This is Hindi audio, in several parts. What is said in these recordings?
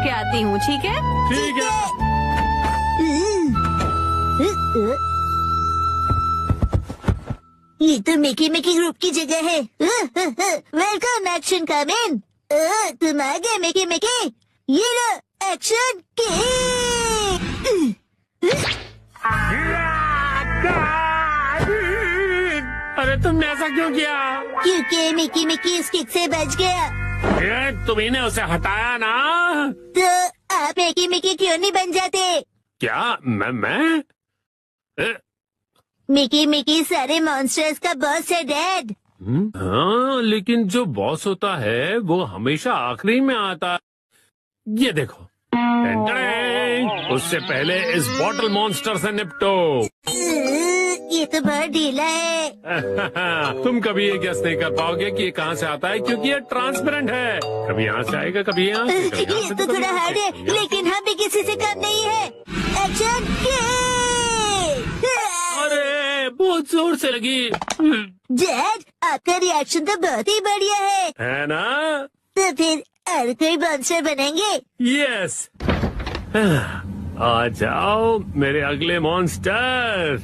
करके आती हूँ, ठीक है? ठीक है। ये तो मिकी मिकी ग्रुप की जगह है। Welcome action coming. तुम आ गए मिकी मिकी। ये लो एक्शन किक। अरे तुमने ऐसा क्यों किया? क्योंकि मिकी मिकी इस किक से बच गया। तुम्ही ने उसे हटाया ना? तो आप मिकी मिकी क्यों नहीं बन जाते? क्या मैं? मिकी मिकी सारे मॉन्स्टर्स का बॉस है डैड। हाँ, लेकिन जो बॉस होता है वो हमेशा आखिरी में आता। ये देखो, उससे पहले इस बॉटल मॉन्स्टर से निपटो। ये तो बहुत ढीला है। तुम कभी ये गेस नहीं कर पाओगे कि ये कहाँ से आता है, क्योंकि ये ट्रांसपेरेंट है। कभी यहाँ से आएगा, कभी यहाँ से, कभी यहाँ ये से, तो थोड़ा हार्ड है, लेकिन हम भी किसी से कम नहीं है। Action kick. अरे बहुत जोर से लगी। डैड, आपका रिएक्शन तो बहुत ही बढ़िया है ना? तो फिर और कोई मॉन्स्टर बनेंगे? यस। आ जाओ मेरे अगले मॉन्स्टर।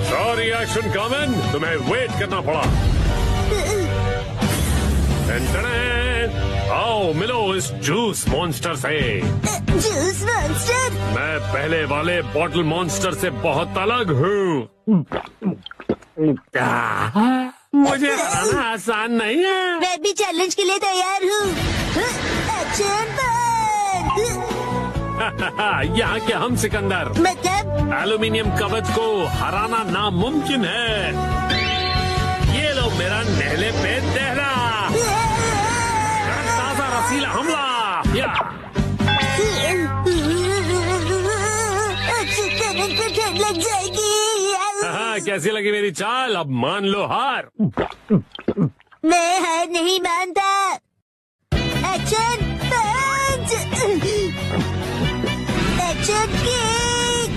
सॉरी एक्शन कॉमन, तुम्हें वेट करना पड़ा। आओ मिलो इस जूस मॉन्स्टर से। Juice monster? मैं पहले वाले बॉटल मॉन्स्टर से बहुत अलग हूँ। मुझे हराना आसान नहीं है। मैं भी चैलेंज के लिए तैयार हूँ। एक्शन यहाँ के हम सिकंदर, मतलब एल्यूमिनियम कवच को हराना नामुमकिन है। ये लो मेरा नहले पे दहला, ताजा रसीला हमला। ठंड लग जाएगी। कैसी लगी मेरी चाल? अब मान लो हार। मैं हार नहीं मानता। Action punch. Action kick.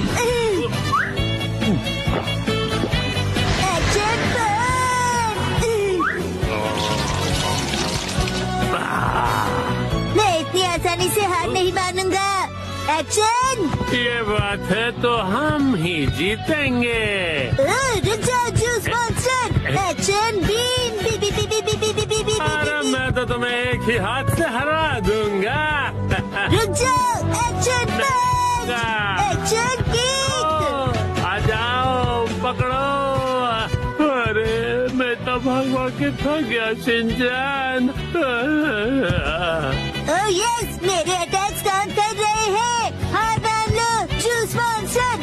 Action punch. मैं इतनी आसानी से हार नहीं मानूंगा। एक्शन। ये बात है तो हम ही जीतेंगे। रुक जाओ juice monster. Action beam. B B B B B B B B B. अरे मैं तो तुम्हें एक ही हाथ से हरा दूंगा। रुक जाओ। Action punch. Action kick. आ जाओ, पकड़ो। अरे मैं तो भाग के थक गया शिनचैन। ओह यस, मेरे अटैक्स काम कर रहे हैं। हार मान लो जूस मॉन्स्टर।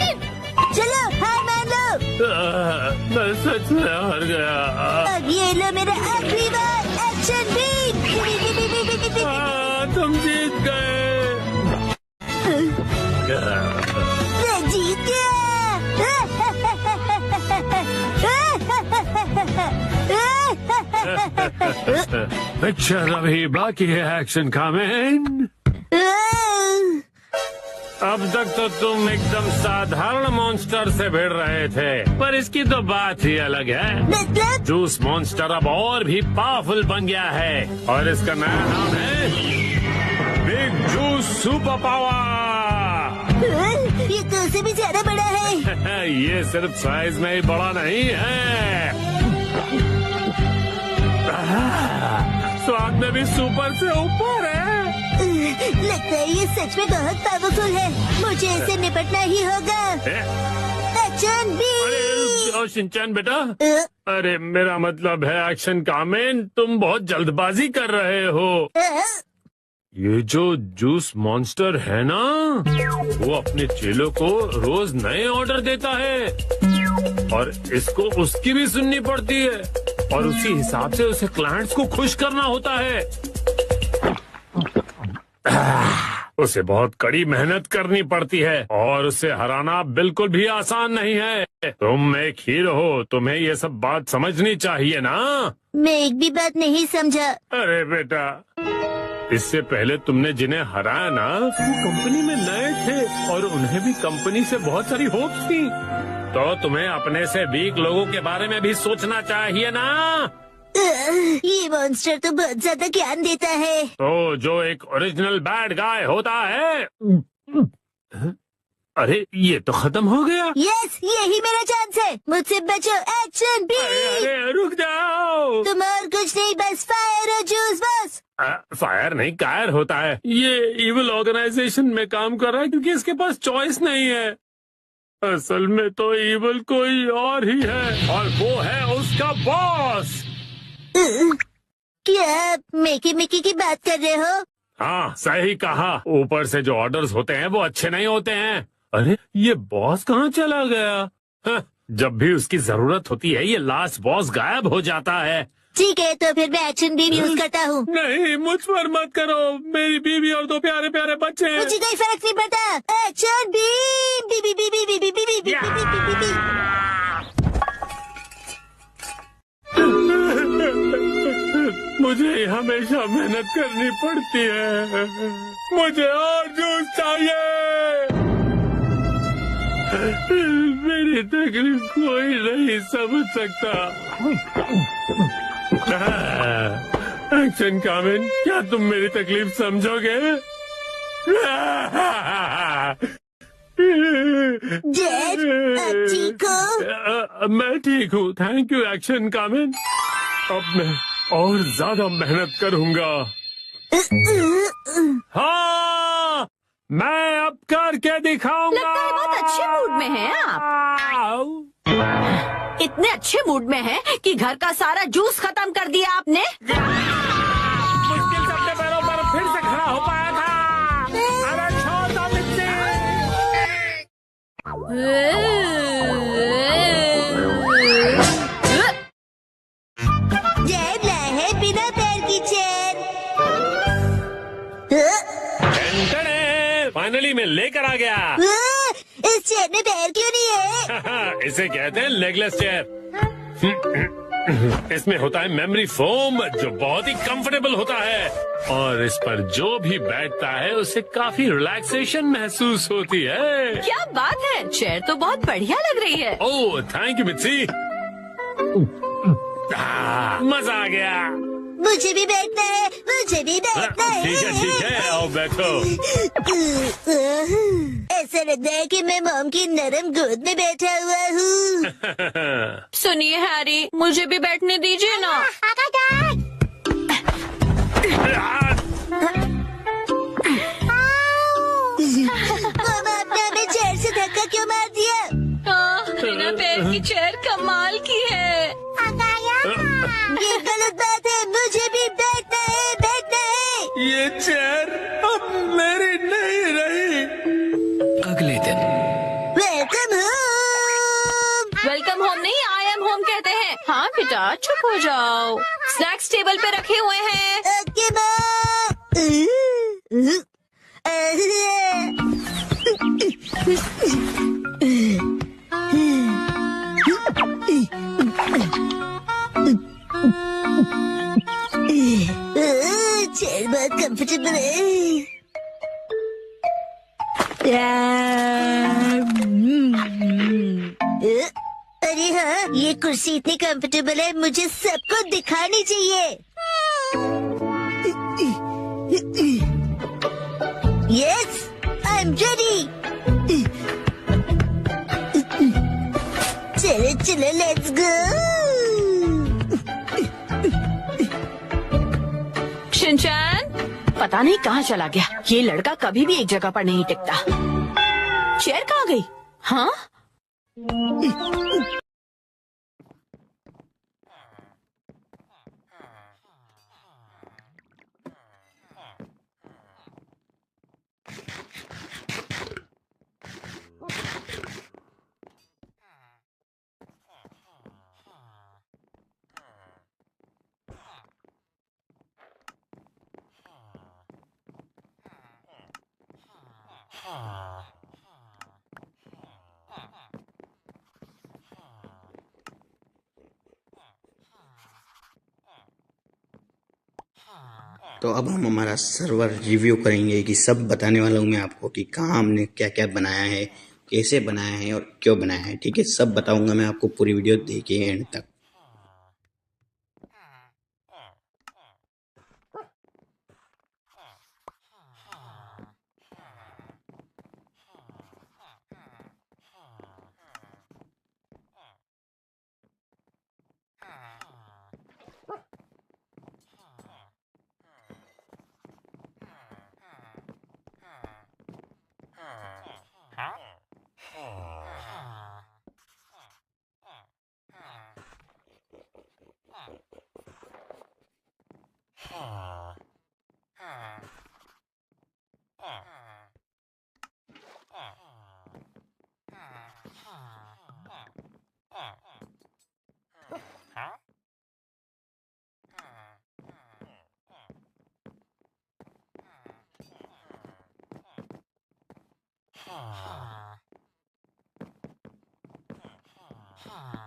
चलो हार मान लो। मैं सच में हार गया। अब ये लो मेरा आखिरी बार। Action beam. तुम जीत गए। मैं जीत गया। पिक्चर अभी बाकी है एक्शन कमेंट। अब तक तो तुम एकदम साधारण मॉन्स्टर से भिड़ रहे थे, पर इसकी तो बात ही अलग है। मतलब? जूस मॉन्स्टर अब और भी पावरफुल बन गया है और इसका नया नाम है बिग जूस सुपर पावर। ये तो उससे भी ज्यादा बड़ा है। ये सिर्फ साइज में ही बड़ा नहीं है, स्वाद में भी सुपर से ऊपर है। लगता है ये सच में बहुत पावरफुल है। मुझे इससे निपटना ही होगा। Action B. अरे शिनचैन बेटा, अरे मेरा मतलब है एक्शन कामेन, तुम बहुत जल्दबाजी कर रहे हो। ये जो जूस मॉन्स्टर है ना, वो अपने चेलों को रोज नए ऑर्डर देता है और इसको उसकी भी सुननी पड़ती है और उसी हिसाब से उसे क्लाइंट्स को खुश करना होता है। उसे बहुत कड़ी मेहनत करनी पड़ती है और उसे हराना बिल्कुल भी आसान नहीं है। तुम एक हीरो हो, तुम्हें ये सब बात समझनी चाहिए ना। मैं एक भी बात नहीं समझा। अरे बेटा, इससे पहले तुमने जिन्हें हराया ना, वो कंपनी में नए थे और उन्हें भी कंपनी से बहुत सारी होप्स थी। तो तुम्हें अपने से वीक लोगों के बारे में भी सोचना चाहिए ना। ये मॉन्स्टर तो बहुत ज्यादा ज्ञान देता है। तो जो एक ओरिजिनल बैड गाय होता है। अरे ये तो खत्म हो गया। यस, यही मेरा चांस है। मुझसे बचो, एक्शन बी। अरे रुक जाओ। तुम और कुछ नहीं, बस फायर और जूस बस। फायर नहीं, कायर होता है। ये इविल ऑर्गेनाइजेशन में काम कर रहा है क्योंकि इसके पास चॉइस नहीं है। असल में तो इविल कोई और ही है और वो है उसका बॉस। क्या आप मिकी मिकी की बात कर रहे हो? हाँ सही कहा। ऊपर से जो ऑर्डर्स होते हैं वो अच्छे नहीं होते हैं। अरे ये बॉस कहाँ चला गया? हाँ, जब भी उसकी जरूरत होती है ये लास्ट बॉस गायब हो जाता है। ठीक है, तो फिर मैं एक्शन बीम यूज करता हूँ। नहीं मुझ पर मत करो, मेरी बीवी और 2 प्यारे प्यारे बच्चे हैं। मुझे कोई फर्क नहीं पड़ता। Action beam, B B B B B B B B B B B B. मुझे हमेशा मेहनत करनी पड़ती है। मुझे और जूस चाहिए। मेरी तकलीफ कोई नहीं समझ सकता। एक्शन कामिन, क्या तुम मेरी तकलीफ समझोगे? डैड, आप ठीक हो? मैं ठीक हूँ, थैंक यू एक्शन कामिन। अब मैं और ज्यादा मेहनत करूँगा। हाँ, मैं अब करके दिखाऊंगा। लगता है बहुत अच्छे मूड में हैं आप। इतने अच्छे मूड में हैं कि घर का सारा जूस खत्म कर दिया आपने। मुश्किल से अपने पैरों पर फिर से खड़ा हो पाया था। अरे छोड़ दो मिट्टी। डैड लाए है बिना पैर की चेयर। फाइनली मैं लेकर आ गया। इस चेयर में पैर क्यों नहीं है? इसे कहते हैं लेगलेस चेयर। इसमें होता है मेमोरी फोम जो बहुत ही कंफर्टेबल होता है और इस पर जो भी बैठता है उसे काफी रिलैक्सेशन महसूस होती है। क्या बात है, चेयर तो बहुत बढ़िया लग रही है। Oh thank you Mitsy. मजा आ गया। मुझे भी बैठना है, मुझे भी बैठना है। ठीक है आओ बैठो। ऐसा लगता है कि मैं मॉम की नरम गोद में बैठा हुआ हूँ। सुनिए हैरी, मुझे भी बैठने दीजिए ना। मम्मा, आपने हमें चेयर से धक्का क्यों मार दिया? बिना पैर की चेयर कमाल की है। ये गलत बात है, मुझे भी बैठना है, बैठना है। ये चेयर अब मेरी नहीं रही। अगले दिन वेलकम होम। वेलकम होम नहीं, आई एम होम कहते हैं। हाँ बेटा चुप हो जाओ। स्नैक्स टेबल पे रखे हुए हैं। ओके चेयर बहुत कंफर्टेबल है। अरे हाँ, ये कुर्सी इतनी कंफर्टेबल है, मुझे सबको दिखानी चाहिए। Yes, I am ready. चलो चलो, लेट्स गो। शिनचैन, पता नहीं कहाँ चला गया। ये लड़का कभी भी एक जगह पर नहीं टिकता। चेयर कहाँ गई? हाँ तो अब हम हमारा सर्वर रिव्यू करेंगे कि सब बताने वाला हूँ मैं आपको कि कहाँ हमने क्या क्या बनाया है, कैसे बनाया है और क्यों बनाया है। ठीक है, सब बताऊंगा मैं आपको, पूरी वीडियो देखिए एंड तक। Huh?